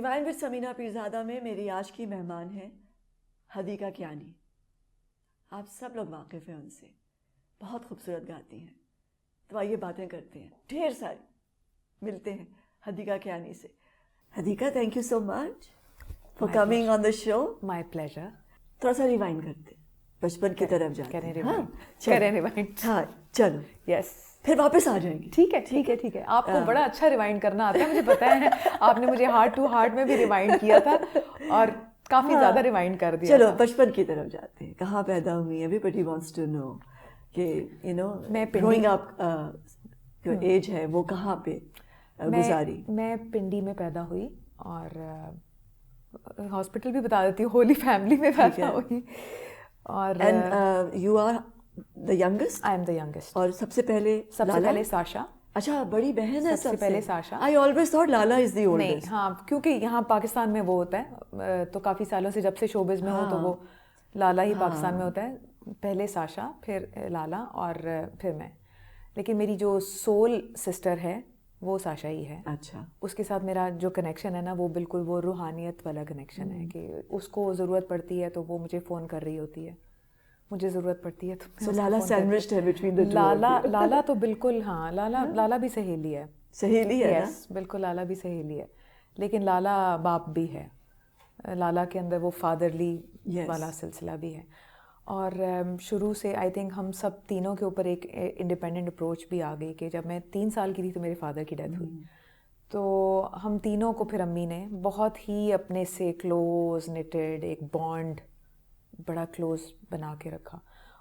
Rewind with سمینا Pirzada میں میری آج کی مہمان ہیں حدیقہ کیانی. آپ سب لوگ واقف ہیں ان سے, بہت خوبصورت گاتی ہیں. تو آئیے باتیں کرتے ہیں, ڈھیر ساری ملتے ہیں حدیقہ کیانی سے. Hadiqa, thank you so much for coming on the show. My pleasure. تھوڑا سا ریوائنڈ کرتے ہیں, بچپن کی طرف جاتے ہیں. ہاں چلو, یس, پھر واپس آ جائیں گے. ٹھیک ہے. آپ کو بڑا اچھا ریوائنڈ کرنا آتا ہے, مجھے پتا ہے. آپ نے مجھے ہارٹ ٹو ہارٹ میں بھی ریوائنڈ کیا تھا اور کافی زیادہ ریوائنڈ کر دیا. چلو بچپن کی طرف جاتے ہیں. کہاں پیدا ہوئی؟ ایوری وانٹس ٹو نو کہ یو نو گروئنگ اپ جو ایج ہے وہ کہاں پہ گزاری. میں پنڈی میں پیدا ہوئی اور ہاسپٹل بھی بتا دیتی ہوں, ہولی فیملی میں پیدا ہوئی. اور you are the youngest? I am the youngest. اور سب سے پہلے ساشا. اچھا, بڑی بہن ہے سب سے پہلے Sasha. I always thought Lala is the oldest. نہیں, ہاں, کیونکہ یہاں پاکستان میں وہ ہوتا ہے تو کافی سالوں سے, جب سے شوبز میں ہو تو وہ لالا ہی پاکستان میں ہوتا ہے. پہلے ساشا, پھر لالا اور پھر میں. لیکن میری جو سول سسٹر ہے وہ ساشا ہی ہے. اچھا. اس کے ساتھ میرا جو کنیکشن ہے نا وہ بالکل وہ روحانیت والا کنیکشن ہے کہ اس کو ضرورت پڑتی ہے تو وہ مجھے فون کر رہی ہوتی ہے, مجھے ضرورت پڑتی ہے تو لالا سینڈوچڈ ہے بٹوین دی ٹو. لالا تو بالکل, ہاں, لالا بھی سہیلی ہے. سہیلی ہے یس, بالکل, لالا بھی سہیلی ہے. لیکن لالا باپ بھی ہے. لالا کے اندر وہ فادرلی والا سلسلہ بھی ہے. اور شروع سے آئی تھنک ہم سب تینوں کے اوپر ایک انڈیپینڈنٹ اپروچ بھی آ گئی کہ جب میں 3 سال کی تھی تو میرے فادر کی ڈیتھ ہوئی. تو ہم تینوں کو پھر امی نے بہت ہی اپنے سے کلوز نیٹڈ ایک بانڈ بڑا کلوز بنا کے رکھا.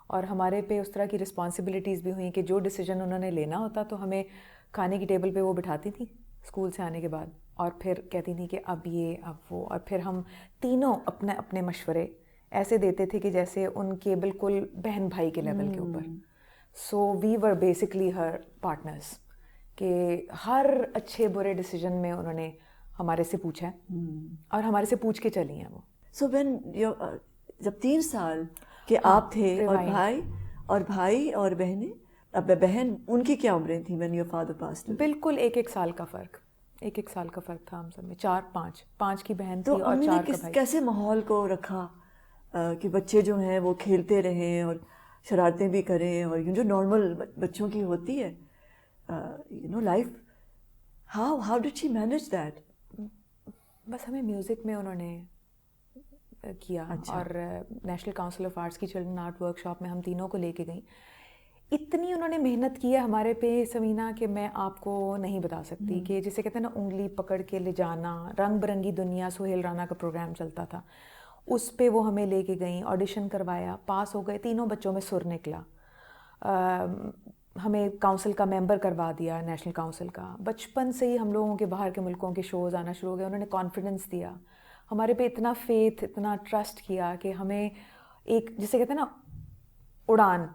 اور ہمارے پہ اس طرح کی رسپانسبلٹیز بھی ہوئیں کہ جو ڈیسیجن انہوں نے لینا ہوتا تو ہمیں کھانے کی ٹیبل پہ وہ بٹھاتی تھیں اسکول سے آنے کے بعد, اور پھر کہتی تھیں کہ اب یہ اب وہ, اور پھر ہم تینوں اپنے مشورے ایسے دیتے تھے کہ جیسے ان کے بالکل بہن بھائی کے لیول کے اوپر. سو وی ور بیسکلی ہر پارٹنرز, کہ ہر اچھے برے ڈیسیجن میں انہوں نے ہمارے سے پوچھا ہے اور ہمارے سے پوچھ کے چلی ہیں وہ. سو وین جب 3 سال کے آپ تھے اور بھائی اور بہنیں, اب بہن ان کی کیا عمریں تھیں when your father passed away؟ بالکل 1 سال کا فرق, 1 سال کا فرق تھا ہم سب میں. 5 کی بہن تھی اور 4 کا بھائی. تو امی نے کیسے ماحول کو رکھا کہ بچے جو ہیں وہ کھیلتے رہیں اور شرارتیں بھی کریں, اور جو نارمل بچوں کی ہوتی ہے you know life, how did she manage that? بس ہمیں میوزک میں انہوں نے کیا. اور نیشنل کاؤنسل آف آرٹس کی چلڈرن آرٹ ورک شاپ میں ہم تینوں کو لے کے گئیں. اتنی انہوں نے محنت کی ہے ہمارے پہ سمینا کہ میں آپ کو نہیں بتا سکتی. کہ جسے کہتے ہیں نا انگلی پکڑ کے لے جانا, رنگ برنگی دنیا, سہیل رانا کا پروگرام چلتا تھا, اس پہ وہ ہمیں لے کے گئیں, آڈیشن کروایا, پاس ہو گئے, تینوں بچوں میں سر نکلا. ہمیں کاؤنسل کا ممبر کروا دیا, نیشنل کاؤنسل کا. بچپن سے ہی ہم لوگوں کے باہر کے ملکوں کے شوز آنا شروع ہو گئے. انہوں نے کانفیڈنس دیا ہمارے پہ, اتنا فیتھ, اتنا ٹرسٹ کیا کہ ہمیں ایک جسے کہتے ہیں نا اڑان,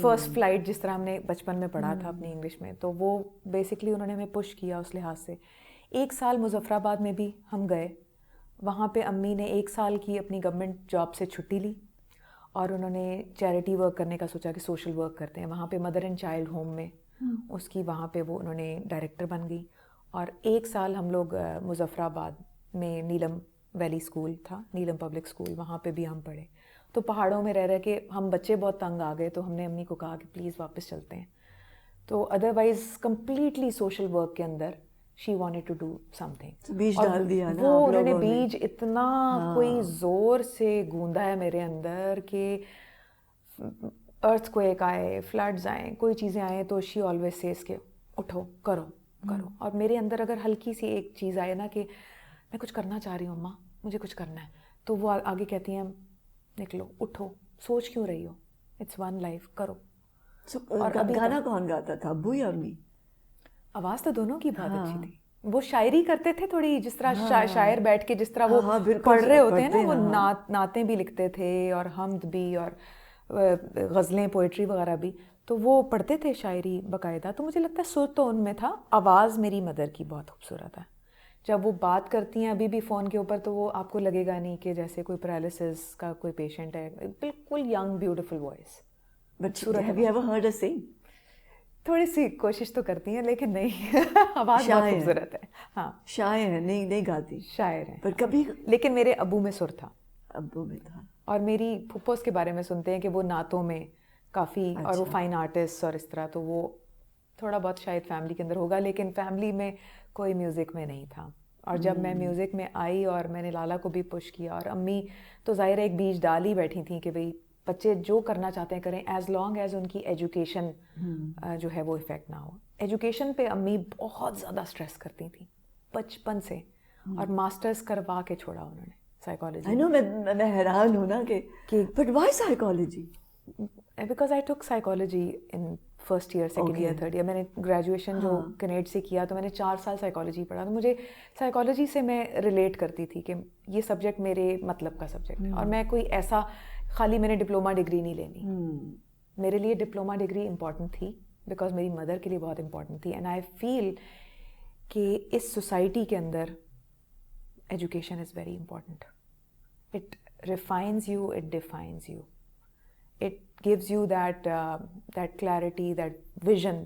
فرسٹ فلائٹ جس طرح ہم نے بچپن میں پڑھا تھا اپنی انگلش میں, تو وہ بیسکلی انہوں نے ہمیں پش کیا اس لحاظ سے. 1 سال مظفر آباد میں بھی ہم گئے, وہاں پہ امی نے 1 سال کی اپنی گورنمنٹ جاب سے چھٹی لی اور انہوں نے چیریٹی ورک کرنے کا سوچا کہ سوشل ورک کرتے ہیں. وہاں پہ مدر اینڈ چائلڈ ہوم میں اس کی وہاں پہ وہ انہوں نے ڈائریکٹر بن گئی. اور 1 سال ہم لوگ مظفر آباد میں نیلم ویلی اسکول تھا, نیلم پبلک اسکول, وہاں پہ بھی ہم پڑھے. تو پہاڑوں میں رہ کے ہم بچے بہت تنگ آ گئے, تو ہم نے امی کو کہا کہ پلیز واپس چلتے ہیں. تو ادروائز کمپلیٹلی سوشل ورک کے اندر she wanted to do something. بیج ڈال دیا نا وہ انہوں نے بیج اتنا کوئی زور سے گوندا ہے میرے اندر کہ ارتھ کویک آئے, فلڈز آئیں, کوئی چیزیں آئیں, تو شی آلویز سیز کہ اٹھو, کرو. اور میرے اندر اگر ہلکی سی ایک چیز آئے نا کہ میں کچھ کرنا چاہ رہی ہوں اماں, مجھے کچھ کرنا ہے, تو وہ آگے کہتی ہیں نکلو, اٹھو, سوچ کیوں رہی ہو, اٹس ون لائف, کرو. اور گانا کون گاتا تھا, ابو یا امی؟ آواز تو دونوں کی بہت اچھی تھی. وہ شاعری کرتے تھے تھوڑی, جس طرح شاعر بیٹھ کے جس طرح وہ پڑھ رہے ہوتے ہیں نا, وہ نعتیں بھی لکھتے تھے اور حمد بھی اور غزلیں, پوئٹری وغیرہ بھی. تو وہ پڑھتے تھے شاعری باقاعدہ. تو مجھے لگتا ہے سر تو ان میں تھا. آواز میری مدر کی بہت خوبصورت ہے. جب وہ بات کرتی ہیں ابھی بھی فون کے اوپر, تو وہ آپ کو لگے گا نہیں کہ جیسے کوئی پیرالسس کا کوئی پیشنٹ ہے. بالکل young beautiful voice. But have you ever heard her sing? تھوڑی سی کوشش تو کرتی ہیں لیکن نہیں آواز بہت خوبصورت ہے. ہاں شاعر ہے, نہیں گاتی, شاعر ہیں پر کبھی لیکن میرے ابو میں سر تھا. ابو میں تھا. اور میری پھپھو اس کے بارے میں سنتے ہیں کہ وہ نعتوں میں کافی, اور وہ فائن آرٹسٹ اور اس طرح, تو وہ تھوڑا بہت شاید فیملی کے اندر ہوگا لیکن فیملی میں کوئی میوزک میں نہیں تھا. اور جب میں میوزک میں آئی اور میں نے لالا کو بھی پش کیا, اور امی تو ظاہر ایک بیج ڈال ہی بیٹھی تھیں کہ بھئی بچے جو کرنا چاہتے ہیں کریں ایز لانگ ایز ان کی ایجوکیشن جو ہے وہ افیکٹ نہ ہو. ایجوکیشن پہ امی بہت زیادہ اسٹریس کرتی تھیں بچپن سے, اور ماسٹرز کروا کے چھوڑا انہوں نے سائیکالوجی. I know, میں حیران ہوں نا کہ but why psychology? Because I took psychology in first year, second year, third year. میں نے گریجویشن جو کنیڈ سے کیا تو میں نے 4 سال سائیکالوجی پڑھا, تو مجھے سائیکالوجی سے میں ریلیٹ کرتی تھی کہ یہ سبجیکٹ میرے مطلب کا سبجیکٹ ہے. اور میں کوئی ایسا خالی میں نے ڈپلوما ڈگری نہیں لینی, میرے لیے ڈپلوما ڈگری امپورٹنٹ تھی بیکاز میری مدر کے لیے بہت امپورٹنٹ تھی. اینڈ آئی فیل کہ اس سوسائٹی کے اندر education is very important. It refines you, it defines you, it gives you that clarity, that vision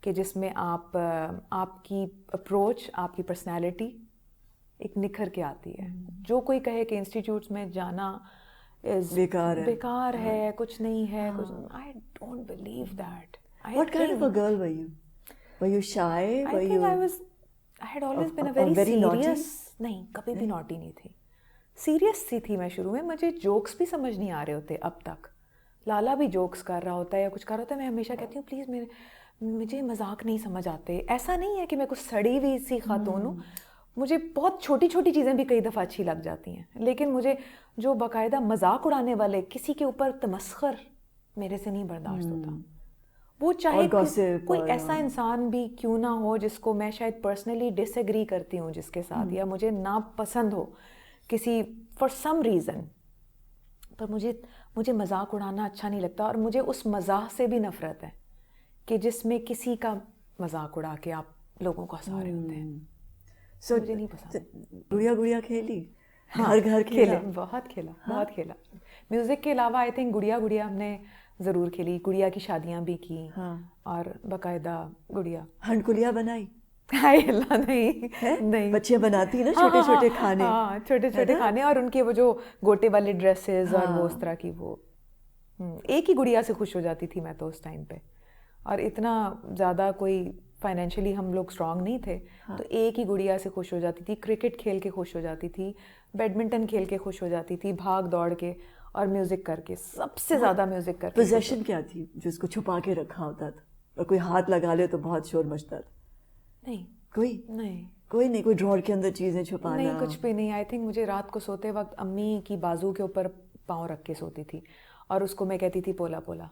کہ جس میں آپ کی اپروچ, آپ کی پرسنالٹی ایک نکھر کے آتی ہے. جو کوئی کہے کہ انسٹیٹیوٹس میں جانا بیکار ہے, کچھ نہیں ہے, کچھ, I don't believe that. What kind of a girl were you? Were you shy? I had always been a very serious. نہیں, کبھی بھی naughty نہیں تھی. سیریس سی تھی میں شروع میں. مجھے جوکس بھی سمجھ نہیں آ رہے ہوتے اب تک. لالا بھی جوکس کر رہا ہوتا ہے یا کچھ کر رہا ہوتا ہے, میں ہمیشہ کہتی ہوں پلیز مجھے مذاق نہیں سمجھ آتے. ایسا نہیں ہے کہ میں کچھ سڑی ہوئی سی خاتون ہوں, مجھے بہت چھوٹی چھوٹی چیزیں بھی کئی دفعہ اچھی لگ جاتی ہیں, لیکن مجھے جو باقاعدہ مذاق اڑانے والے, کسی کے اوپر تمسخر میرے سے نہیں برداشت ہوتا. وہ چاہے کوئی ایسا انسان بھی کیوں نہ ہو جس کو میں شاید پرسنلی ڈس ایگری کرتی ہوں جس کے ساتھ, یا مجھے ناپسند ہو کسی فار سم ریزن, پر مجھے مذاق اڑانا اچھا نہیں لگتا. اور مجھے اس مزاح سے بھی نفرت ہے کہ جس میں کسی کا مذاق اڑا کے آپ لوگوں کو ہنسا رہے ہوتے ہیں. مجھے نہیں پسند. گڑیا کھیلی, گھر کھیلا, بہت کھیلا. میوزک کے علاوہ آئی تھنک گڑیا ہم نے ضرور کھیلی. گڑیا کی شادیاں بھی کی, اور باقاعدہ گڑیا ہنڈ گڑیا بنائی. ہائے اللہ, نہیں, بچیاں بناتی نا چھوٹے چھوٹے کھانے, چھوٹے چھوٹے کھانے, اور ان کے وہ جو گوٹے والے ڈریسز اور وہ اس طرح کی, وہ ایک ہی گڑیا سے خوش ہو جاتی تھی میں تو اس ٹائم پہ. اور اتنا زیادہ کوئی فائنینشلی ہم لوگ اسٹرانگ نہیں تھے, تو ایک ہی گڑیا سے خوش ہو جاتی تھی. کرکٹ کھیل کے خوش ہو جاتی تھی, بیڈمنٹن کھیل کے خوش ہو جاتی تھی, بھاگ دوڑ کے, اور میوزک کر کے, سب سے زیادہ میوزک کر کے. پوزیشن کیا تھی جس کو چھپا کے رکھا ہوتا تھا, اور کوئی ہاتھ لگا لے تو بہت شور مچتا تھا؟ نہیں, کوئی ڈراور کے اندر چیزیں چھپانا نہیں, کچھ بھی نہیں. آئی تھنک مجھے رات کو سوتے وقت امی کی بازو کے اوپر پاؤں رکھ کے سوتی تھی, اور اس کو میں کہتی تھی پولا پولا.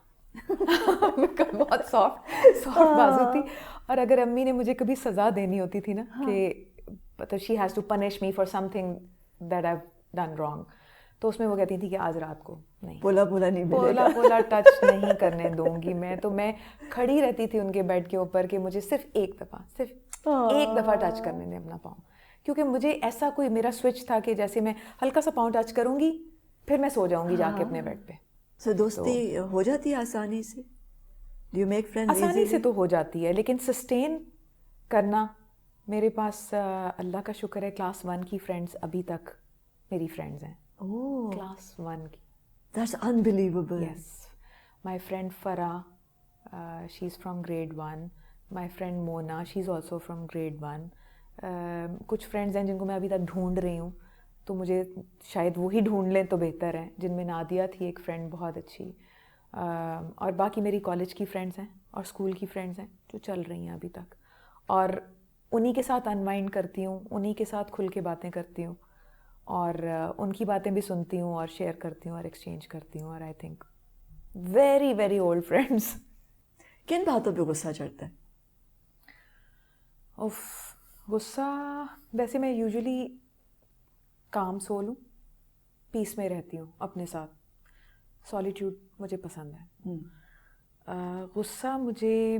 بہت سافٹ بازو تھی. اور اگر امی نے مجھے کبھی سزا دینی ہوتی تھی نا, کہ she has to punish me for something that I done wrong, تو اس میں وہ کہتی تھی کہ آج رات کو نہیں, پولا ٹچ نہیں کرنے دوں گی میں. تو میں کھڑی رہتی تھی ان کے بیڈ کے اوپر کہ مجھے صرف ایک دفعہ ٹچ کرنے دیں اپنا پاؤں, کیونکہ مجھے ایسا کوئی میرا سوئچ تھا کہ جیسے میں ہلکا سا پاؤں ٹچ کروں گی پھر میں سو جاؤں گی جا کے اپنے بیڈ پہ. سو دوستی ہو جاتی ہے آسانی سے؟ Do you make friends? آسانی سے تو ہو جاتی ہے, لیکن سسٹین کرنا, میرے پاس اللہ کا شکر ہے کلاس 1 کی فرینڈز ابھی تک میری فرینڈز ہیں. کلاس 1 کی. That's unbelievable. Yes. My friend Farah, she's from grade 1. My friend Mona, she's also from grade 1. کچھ فرینڈز ہیں جن کو میں ابھی تک ڈھونڈ رہی ہوں, تو مجھے شاید وہی ڈھونڈ لیں تو بہتر ہے, جن میں نادیہ تھی ایک فرینڈ بہت اچھی, اور باقی میری کالج کی فرینڈز ہیں اور اسکول کی فرینڈز ہیں جو چل رہی ہیں ابھی تک, اور انہی کے ساتھ انوائنڈ کرتی ہوں, انہی کے ساتھ کھل کے باتیں کرتی ہوں, اور ان کی باتیں بھی سنتی ہوں اور شیئر کرتی ہوں اور ایکسچینج کرتی ہوں. اور I think very very old friends. کن باتوں پہ غصہ چڑھتا ہے؟ غصہ ویسے میں یوزلی کام سول ہوں, پیس میں رہتی ہوں اپنے ساتھ, سالیٹیوڈ مجھے پسند ہے. غصہ مجھے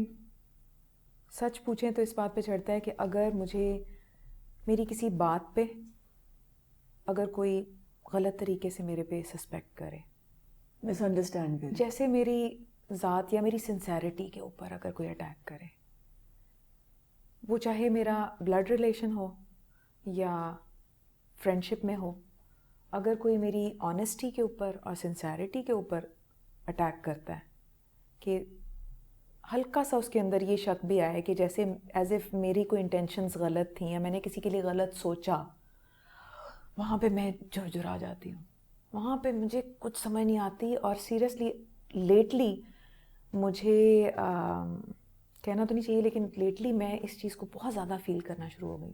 سچ پوچھیں تو اس بات پہ چڑھتا ہے کہ اگر مجھے میری کسی بات پہ اگر کوئی غلط طریقے سے میرے پہ سسپیکٹ کرے, مس انڈرسٹینڈ کرے, جیسے میری ذات یا میری سنسیریٹی کے اوپر اگر کوئی اٹیک کرے, وہ چاہے میرا بلڈ ریلیشن ہو یا فرینڈشپ میں ہو, اگر کوئی میری آنیسٹی کے اوپر اور سنسیریٹی کے اوپر اٹیک کرتا ہے کہ ہلکا سا اس کے اندر یہ شک بھی آئے کہ جیسے ایز اف میری کوئی انٹینشنز غلط تھیں یا میں نے کسی کے لیے غلط سوچا, وہاں پہ میں جھرجھرا جاتی ہوں, وہاں پہ مجھے کچھ سمجھ نہیں آتی. اور سیریسلی لیٹلی مجھے کہنا تو نہیں چاہیے لیکن لیٹلی میں اس چیز کو بہت زیادہ فیل کرنا شروع ہو گئی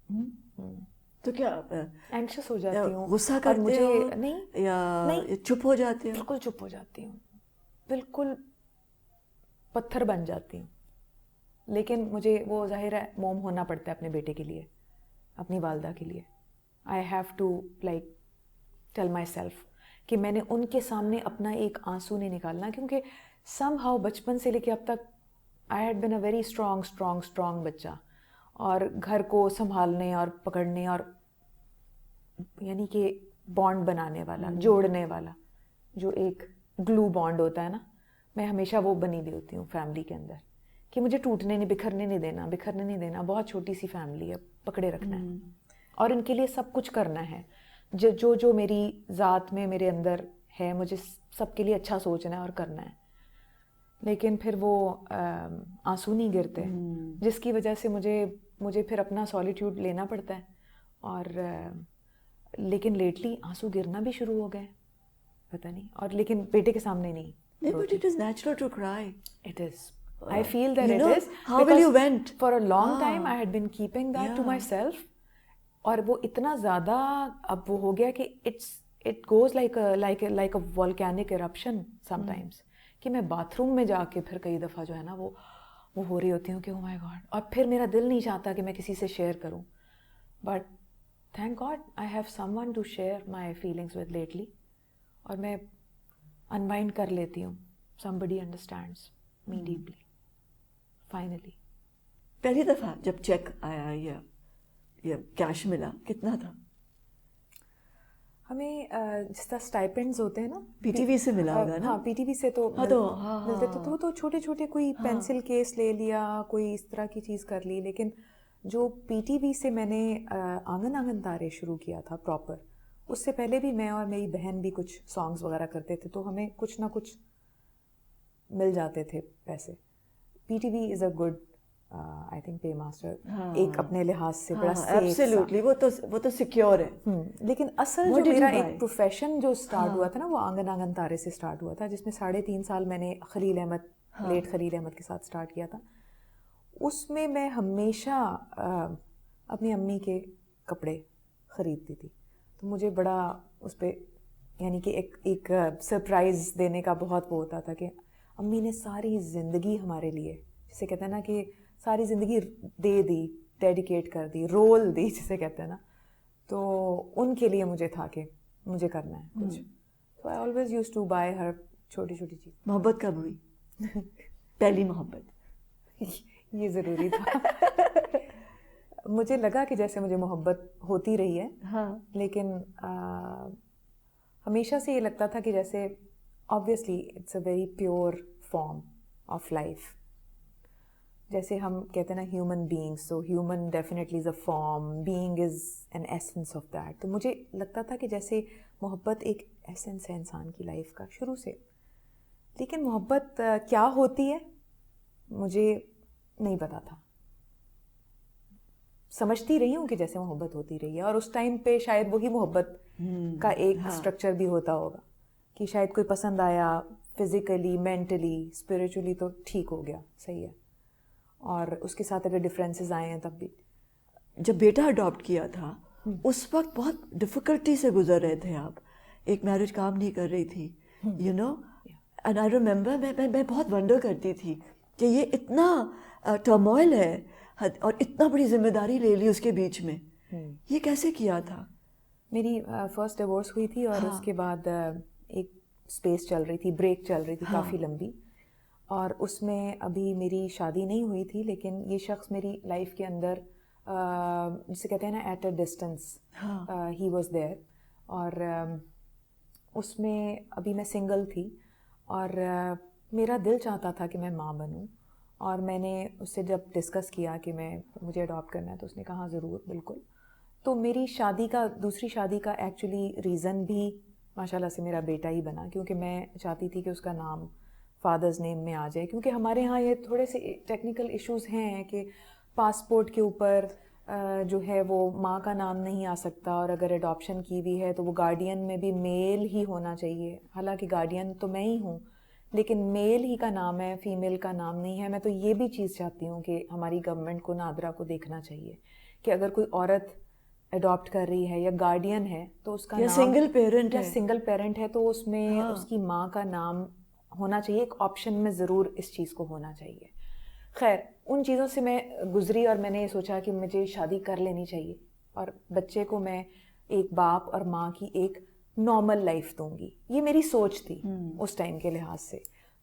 ہوں. تو کیا اینکشس ہو جاتی ہوں, غصہ اور کرتے مجھے ہو نہیں یا چپ ہو جاتے ہو؟ بالکل چپ ہو جاتی ہوں, بالکل پتھر بن جاتی ہوں. لیکن مجھے وہ ظاہر ہے موم ہونا پڑتا ہے اپنے بیٹے کے لیے, اپنی والدہ کے لیے. I have to like tell myself کہ میں نے ان کے سامنے اپنا ایک آنسو نہیں نکالنا, کیونکہ سم ہاؤ بچپن سے لے کے اب تک I had been a very strong بچہ, اور گھر کو سنبھالنے اور پکڑنے اور یعنی کہ بانڈ بنانے والا, جوڑنے والا, جو ایک گلو بانڈ ہوتا ہے نا, میں ہمیشہ وہ بنی ہوئی ہوتی ہوں فیملی کے اندر کہ مجھے ٹوٹنے نہیں, بکھرنے نہیں دینا. بہت چھوٹی سی فیملی ہے, پکڑے رکھنا ہے اور ان کے لیے سب کچھ کرنا ہے. جو میری ذات میں میرے اندر ہے, مجھے سب کے لیے اچھا سوچنا ہے اور کرنا ہے. لیکن پھر وہ آنسو نہیں گرتے, جس کی وجہ سے مجھے پھر اپنا سولیٹیوڈ لینا پڑتا ہے. اور لیکن لیٹلی آنسو گرنا بھی شروع ہو گئے, پتہ نہیں. اور لیکن بیٹے کے سامنے نہیں. But it is natural to cry. It is. I feel that it is. How will you vent? For a long time I had been keeping that to myself. اور وہ اتنا زیادہ اب وہ ہو گیا کہ it goes like a volcanic eruption sometimes. کہ میں باتھ روم میں جا کے پھر کئی دفعہ جو ہے نا وہ ہو رہی ہوتی ہوں کہ oh my God, اور پھر میرا دل نہیں چاہتا کہ میں کسی سے شیئر کروں. But thank God I have someone to share my feelings with lately. اور میں unwind کر لیتی ہوں. Somebody understands me deeply. Finally. پہلی دفعہ جب چیک آیا یا کیش ملا, کتنا تھا؟ ہمیں جس طرح اسٹائپنڈز ہوتے ہیں نا, پی ٹی وی سے ملا ہوگا نا. ہاں, پی ٹی وی سے تو ملتے تھے, تو چھوٹے چھوٹے کوئی پینسل کیس لے لیا, کوئی اس طرح کی چیز کر لی. لیکن جو پی ٹی وی سے میں نے آنگن تارے شروع کیا تھا پراپر, اس سے پہلے بھی میں اور میری بہن بھی کچھ سانگس وغیرہ کرتے تھے, تو ہمیں کچھ نہ کچھ مل جاتے تھے پیسے. P T V is a good I think pay master, ایک اپنے لحاظ سے بڑا ایبسلیوٹلی, وہ تو سیکیور ہے. لیکن اصل جو میرا ایک پروفیشن جو اسٹارٹ ہوا تھا نا, وہ آنگن تارے سے اسٹارٹ ہوا تھا, جس میں 3.5 سال میں نے لیٹ خلیل احمد کے ساتھ اسٹارٹ کیا تھا. اس میں میں ہمیشہ اپنی امی کے کپڑے خریدتی تھی, تو مجھے بڑا اس پہ یعنی کہ ایک سرپرائز دینے کا بہت وہ ہوتا تھا کہ امی نے ساری زندگی ہمارے لیے, جسے کہتے ہیں نا کہ ساری زندگی دے دی, ڈیڈیکیٹ کر دی, رول دی جسے کہتے ہیں نا, تو ان کے لیے مجھے تھا کہ مجھے کرنا ہے کچھ. تو I always use to buy ہر چھوٹی چھوٹی چیز. محبت کب ہوئی؟ پہلی محبت یہ ضروری تھا. مجھے لگا کہ جیسے مجھے محبت ہوتی رہی ہے, لیکن ہمیشہ سے یہ لگتا تھا کہ جیسے obviously it's a very pure form of life. جیسے ہم کہتے ہیں نا human beings, so human definitely is a form, being is an essence of that. تو مجھے لگتا تھا کہ جیسے محبت ایک ایسنس ہے انسان کی لائف کا شروع سے. لیکن محبت کیا ہوتی ہے مجھے نہیں پتا تھا. سمجھتی رہی ہوں کہ جیسے محبت ہوتی رہی ہے, اور اس ٹائم پہ شاید وہی محبت کا ایک اسٹرکچر بھی ہوتا ہوگا کہ شاید کوئی پسند آیا, فزیکلی, مینٹلی, اسپریچولی, تو ٹھیک ہو گیا, صحیح ہے. اور اس کے ساتھ اگر ڈفرینسز آئے ہیں تب بھی. جب بیٹا اڈاپٹ کیا تھا اس وقت بہت ڈفیکلٹی سے گزر رہے تھے آپ, ایک میرج کام نہیں کر رہی تھی, you know. And I remember میں بہت ونڈر کرتی تھی کہ یہ اتنا ٹرموائل ہے اور اتنا بڑی ذمہ داری لے لی اس کے بیچ میں, یہ کیسے کیا تھا؟ میری فرسٹ ڈیورس ہوئی تھی, اور اس کے بعد ایک اسپیس چل رہی تھی, بریک چل رہی تھی کافی لمبی, اور اس میں ابھی میری شادی نہیں ہوئی تھی, لیکن یہ شخص میری لائف کے اندر جسے کہتے ہیں نا at a distance, he was there. اور اس میں ابھی میں سنگل تھی, اور میرا دل چاہتا تھا کہ میں ماں بنوں, اور میں نے اس سے جب ڈسکس کیا کہ مجھے اڈاپٹ کرنا ہے تو اس نے کہا ضرور, بالکل. تو میری دوسری شادی کا ایکچولی ریزن بھی ماشاء اللہ سے میرا بیٹا ہی بنا, کیونکہ میں چاہتی تھی کہ اس کا نام فادرز نیم میں آ جائے, کیونکہ ہمارے ہاں یہ تھوڑے سے ٹیکنیکل ایشوز ہیں کہ پاسپورٹ کے اوپر جو ہے وہ ماں کا نام نہیں آ سکتا, اور اگر اڈاپشن کی ہوئی ہے تو وہ گارڈین میں بھی میل ہی ہونا چاہیے. حالانکہ گارڈین تو میں ہی ہوں, لیکن میل ہی کا نام ہے, فیمیل کا نام نہیں ہے. میں تو یہ بھی چیز چاہتی ہوں کہ ہماری گورنمنٹ کو نادرا کو دیکھنا چاہیے کہ اگر کوئی عورت اڈاپٹ کر رہی ہے یا گارڈین ہے تو اس کا یا نام, سنگل پیرنٹ یا ہے, سنگل پیرنٹ ہے, تو اس میں اس کی ماں کا نام ہونا چاہیے. ایک آپشن میں ضرور اس چیز کو ہونا چاہیے. خیر, ان چیزوں سے میں گزری اور میں نے یہ سوچا کہ مجھے شادی کر لینی چاہیے اور بچے کو میں ایک باپ اور ماں کی ایک نارمل لائف دوں گی. یہ میری سوچ تھی اس ٹائم کے لحاظ سے.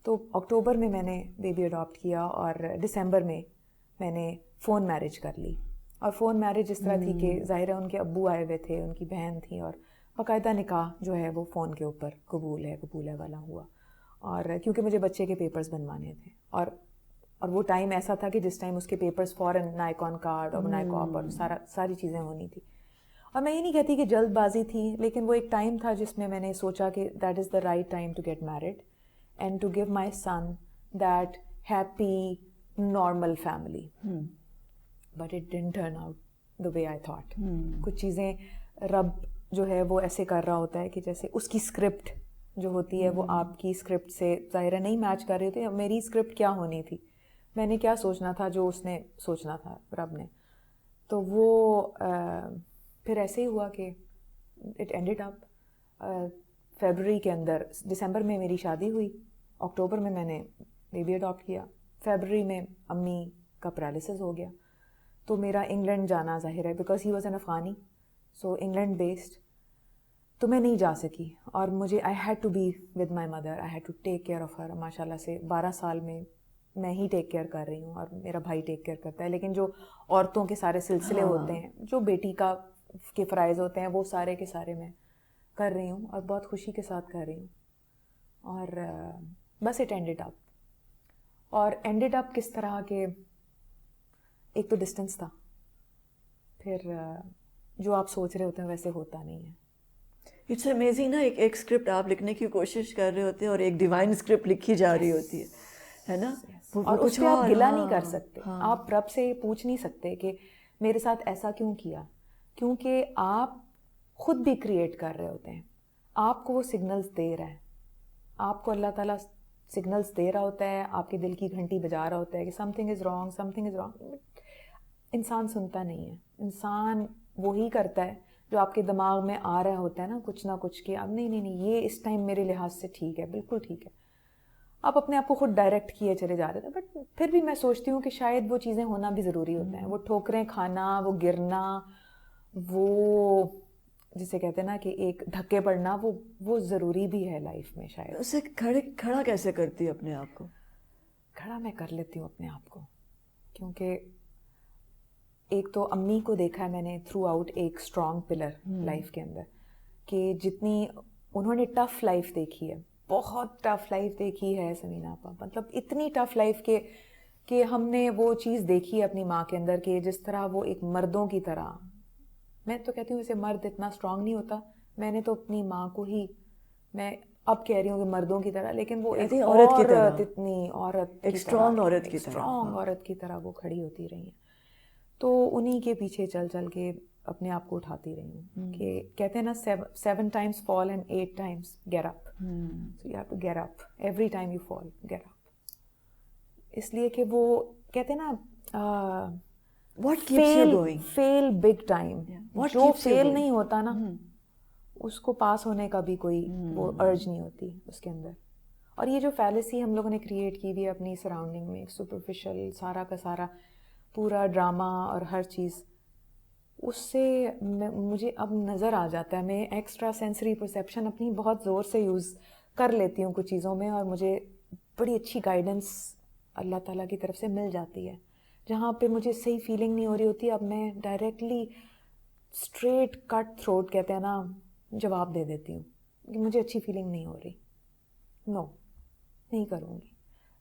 تو اکتوبر میں میں نے بیبی اڈاپٹ کیا اور دسمبر میں نے فون میرج کر لی. اور فون میرج اس طرح تھی کہ ظاہر ہے ان کے ابو آئے ہوئے تھے, ان کی بہن تھی, اور باقاعدہ نکاح جو ہے وہ فون کے اوپر قبول ہے والا ہوا. اور کیونکہ مجھے بچے کے پیپرز بنوانے تھے, اور وہ ٹائم ایسا تھا کہ جس ٹائم اس کے پیپرز فوراً نائکون کارڈ اور نائکاپ اور ساری چیزیں ہونی تھی. اور میں یہ نہیں کہتی کہ جلد بازی تھی, لیکن وہ ایک ٹائم تھا جس میں نے سوچا کہ that is the right time to get married and to give my son that happy normal family. But it didn't turn out the way I thought. کچھ چیزیں رب جو ہے وہ ایسے کر رہا ہوتا ہے کہ جیسے اس کی اسکرپٹ جو ہوتی ہے وہ آپ کی اسکرپٹ سے ظاہر نہیں میچ کر رہی ہوتی. میری اسکرپٹ کیا ہونی تھی, میں نے کیا سوچنا تھا, جو اس نے سوچنا تھا رب نے, تو وہ پھر ایسے ہی ہوا کہ اٹ اینڈڈ اپ فیبرری کے اندر. دسمبر میں میری شادی ہوئی, اکتوبر میں نے بیبی اڈاپٹ کیا, فیبرری میں امی کا پیرالسس ہو گیا. تو میرا انگلینڈ جانا ظاہر ہے because he was an Afghani, so England based, تو میں نہیں جا سکی. اور مجھے I had to be with my mother, I had to take care of her. ماشاء اللہ سے 12 سال میں ہی ٹیک کیئر کر رہی ہوں اور میرا بھائی ٹیک کیئر کرتا ہے. لیکن جو عورتوں کے سارے سلسلے ہوتے ہیں, جو بیٹی کے فرائض ہوتے ہیں, وہ سارے کے سارے میں کر رہی ہوں اور بہت خوشی کے ساتھ کر رہی ہوں. اور بس اٹ اینڈڈ اپ. اور اینڈڈ اپ کس طرح کہ ایک تو ڈسٹینس تھا, پھر جو آپ سوچ رہے ہوتے ہیں ویسے ہوتا نہیں ہے. اٹس امیزنگ نا, ایک اسکرپٹ آپ لکھنے کی کوشش کر رہے ہوتے ہیں اور ایک ڈیوائن اسکرپٹ لکھی جا رہی ہوتی ہے نا. اور اس پہ آپ گلا نہیں کر سکتے, آپ رب سے پوچھ نہیں سکتے کہ میرے ساتھ ایسا کیوں کیا, کیونکہ آپ خود بھی کریٹ کر رہے ہوتے ہیں. آپ کو وہ سگنلز دے رہا ہے, آپ کو اللہ تعالیٰ سگنلز دے رہا ہوتا ہے, آپ کے دل کی گھنٹی بجا رہا ہوتا ہے کہ سم تھنگ از رانگ. انسان سنتا نہیں ہے, انسان وہی کرتا ہے جو آپ کے دماغ میں آ رہا ہوتا ہے نا کچھ نہ کچھ, کہ اب نہیں یہ اس ٹائم میرے لحاظ سے ٹھیک ہے, بالکل ٹھیک ہے. آپ اپنے آپ کو خود ڈائریکٹ کیے چلے جا رہے تھے. بٹ پھر بھی میں سوچتی ہوں کہ شاید وہ چیزیں ہونا بھی ضروری ہوتا ہے. وہ ٹھوکریں کھانا, وہ گرنا, وہ جسے کہتے ہیں نا کہ ایک دھکے پڑنا, وہ ضروری بھی ہے لائف میں. شاید اسے کھڑا کیسے کرتی ہے اپنے آپ کو؟ کھڑا میں کر لیتی ہوں اپنے آپ کو, کیونکہ ایک تو امی کو دیکھا ہے میں نے تھرو آؤٹ ایک اسٹرانگ پلر لائف کے اندر, کہ جتنی انہوں نے ٹف لائف دیکھی ہے, بہت ٹف لائف دیکھی ہے سمینا آپا, مطلب اتنی ٹف لائف کہ ہم نے وہ چیز دیکھی ہے اپنی ماں کے اندر کہ جس طرح وہ ایک مردوں کی طرح, میں تو کہتی ہوں اسے مرد اتنا اسٹرانگ نہیں ہوتا, میں نے تو اپنی ماں کو ہی, میں اب کہہ رہی ہوں کہ مردوں کی طرح, لیکن وہ ایک عورت کی طرح, اتنی عورت, ایک اسٹرانگ عورت کی طرح, اسٹرانگ عورت کی طرح وہ کھڑی ہوتی رہی ہیں. تو انہی کے پیچھے چل کے اپنے آپ کو اٹھاتی رہی ہوں. کہ کہتے ہیں نا 7 times fall and 8 times get up. So you have to get up every time you fall, get up. اس لیے کہ وہ کہتے ہیں نا what keeps you going, fail big time, جو فیل نہیں ہوتا نا اس کو پاس ہونے کا بھی کوئی وہ ارج نہیں ہوتی اس کے اندر. اور یہ جو فیلسی ہم لوگوں نے کریٹ کی ہوئی ہے اپنی سراؤنڈنگ میں, سپرفیشل سارا کا سارا پورا ڈرامہ اور ہر چیز, اس سے مجھے اب نظر آ جاتا ہے. میں ایکسٹرا سینسری پرسیپشن اپنی بہت زور سے یوز کر لیتی ہوں کچھ چیزوں میں, اور مجھے بڑی اچھی گائیڈنس اللہ تعالیٰ کی طرف سے مل جاتی ہے. جہاں پہ مجھے صحیح فیلنگ نہیں ہو رہی ہوتی, اب میں ڈائریکٹلی اسٹریٹ کٹ تھروٹ کہتے ہیں نا جواب دے دیتی ہوں کہ مجھے اچھی فیلنگ نہیں ہو رہی, نو نہیں کروں گی.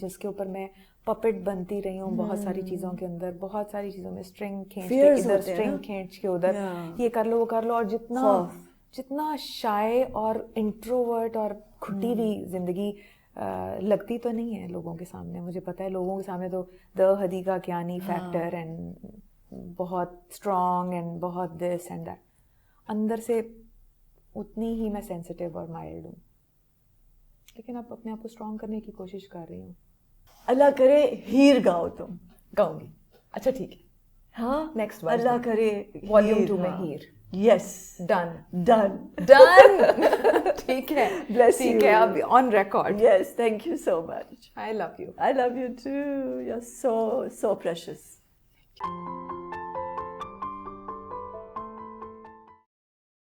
جس کے اوپر میں پپٹ بنتی رہی ہوں بہت ساری چیزوں کے اندر, بہت ساری چیزوں میں اسٹرنگ کھینچ کے ادھر, اسٹرنگ کھینچ کے ادھر, یہ کر لو وہ کر لو, اور جتنا شائع اور انٹروورٹ اور کھٹی ہوئی زندگی لگتی تو نہیں ہے لوگوں کے سامنے. مجھے پتہ ہے لوگوں کے سامنے تو the Hadiqa Kayani factor and بہت اسٹرانگ اینڈ بہت دس اینڈ دیٹ, اندر سے اتنی ہی میں سینسٹیو اور مائلڈ ہوں, لیکن اب اپنے آپ کو اسٹرانگ کرنے کی کوشش کر رہی ہوں. اللہ کرے ہیر گاؤ تم. گاؤں گی. اچھا ٹھیک ہے, ہاں نیکسٹ اللہ کرے والیوم 2 میں ہیر. یس ڈن ڈن ڈن. ٹھیک ہے, Bless ٹھیک you. ہے, اب on record. Yes, thank you so much. I love you. I love you too. You're so precious.